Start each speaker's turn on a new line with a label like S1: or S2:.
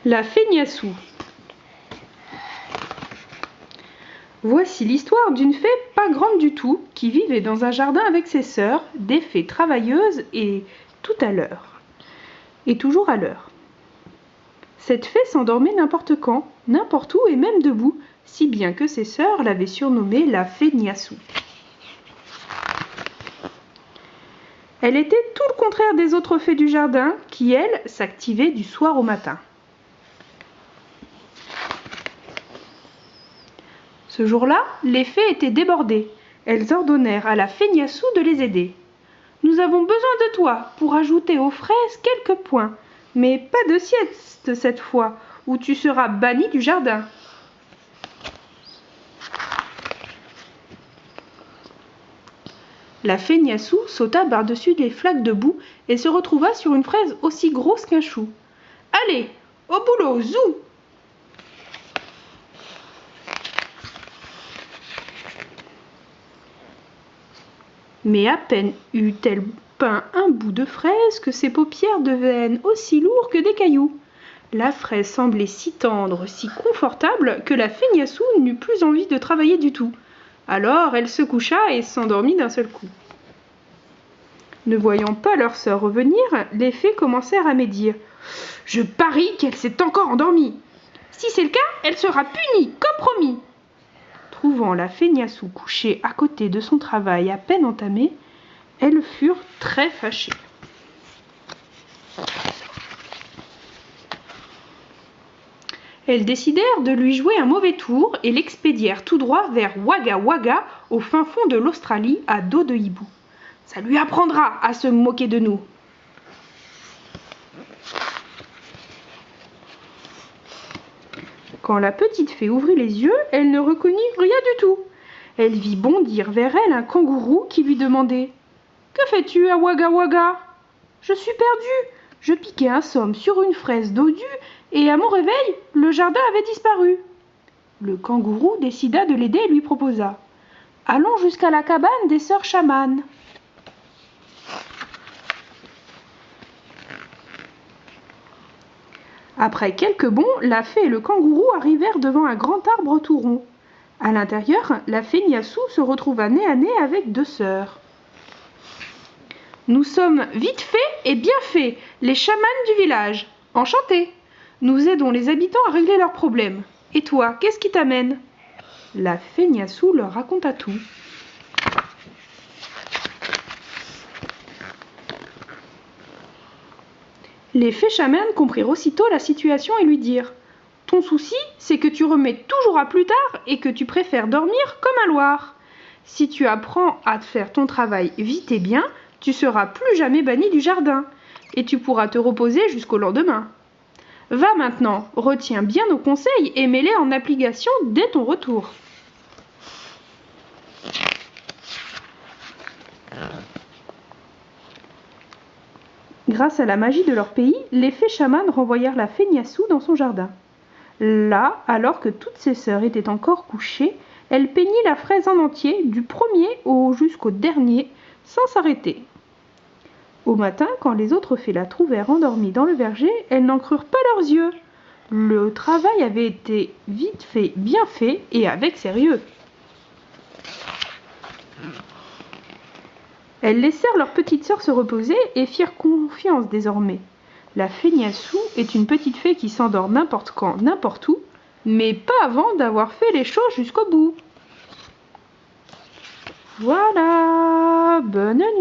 S1: La fée Niassou. Voici l'histoire d'une fée pas grande du tout, qui vivait dans un jardin avec ses sœurs, des fées travailleuses et tout à l'heure. Et toujours à l'heure. Cette fée s'endormait n'importe quand, n'importe où et même debout, si bien que ses sœurs l'avaient surnommée la fée Niassou. Elle était tout le contraire des autres fées du jardin, qui, elles, s'activaient du soir au matin. Ce jour-là, les fées étaient débordées. Elles ordonnèrent à la fée Niassou de les aider. « Nous avons besoin de toi pour ajouter aux fraises quelques points, mais pas de sieste cette fois, ou tu seras bannie du jardin. » La fée Niassou sauta par-dessus les flaques de boue et se retrouva sur une fraise aussi grosse qu'un chou. « Allez, au boulot, zou !» Mais à peine eut-elle peint un bout de fraise que ses paupières devinrent aussi lourdes que des cailloux. La fraise semblait si tendre, si confortable, que la fée Niassou n'eut plus envie de travailler du tout. Alors elle se coucha et s'endormit d'un seul coup. Ne voyant pas leur sœur revenir, les fées commencèrent à médire. « Je parie qu'elle s'est encore endormie. Si c'est le cas, elle sera punie, comme promis. » Trouvant la fée Niassou couchée à côté de son travail à peine entamé, elles furent très fâchées. Elles décidèrent de lui jouer un mauvais tour et l'expédièrent tout droit vers Wagga Wagga, au fin fond de l'Australie, à dos de hibou. « Ça lui apprendra à se moquer de nous. » Quand la petite fée ouvrit les yeux, elle ne reconnut rien du tout. Elle vit bondir vers elle un kangourou qui lui demandait « Que fais-tu à Wagga Wagga ? » ?»« Je suis perdue. Je piquais un somme sur une fraise dodue et à mon réveil, le jardin avait disparu. » Le kangourou décida de l'aider et lui proposa « Allons jusqu'à la cabane des sœurs chamanes. » Après quelques bonds, la fée et le kangourou arrivèrent devant un grand arbre tout rond. À l'intérieur, la fée Niassou se retrouva nez à nez avec deux sœurs. « Nous sommes vite fait et bien fait, les chamanes du village. Enchantées. Nous aidons les habitants à régler leurs problèmes. Et toi, qu'est-ce qui t'amène ?» La fée Niassou leur raconta tout. Les fées chamanes comprirent aussitôt la situation et lui dirent « Ton souci, c'est que tu remets toujours à plus tard et que tu préfères dormir comme un loir. Si tu apprends à faire ton travail vite et bien, tu seras plus jamais banni du jardin et tu pourras te reposer jusqu'au lendemain. Va maintenant, retiens bien nos conseils et mets-les en application dès ton retour. » Grâce à la magie de leur pays, les fées chamanes renvoyèrent la fée Niassou dans son jardin. Là, alors que toutes ses sœurs étaient encore couchées, elle peignit la fraise en entier, du premier jusqu'au dernier, sans s'arrêter. Au matin, quand les autres fées la trouvèrent endormie dans le verger, elles n'en crurent pas leurs yeux. Le travail avait été vite fait, bien fait et avec sérieux. Elles laissèrent leur petite sœur se reposer et firent confiance désormais. La fée Niassou est une petite fée qui s'endort n'importe quand, n'importe où, mais pas avant d'avoir fait les choses jusqu'au bout. Voilà, bonne nuit.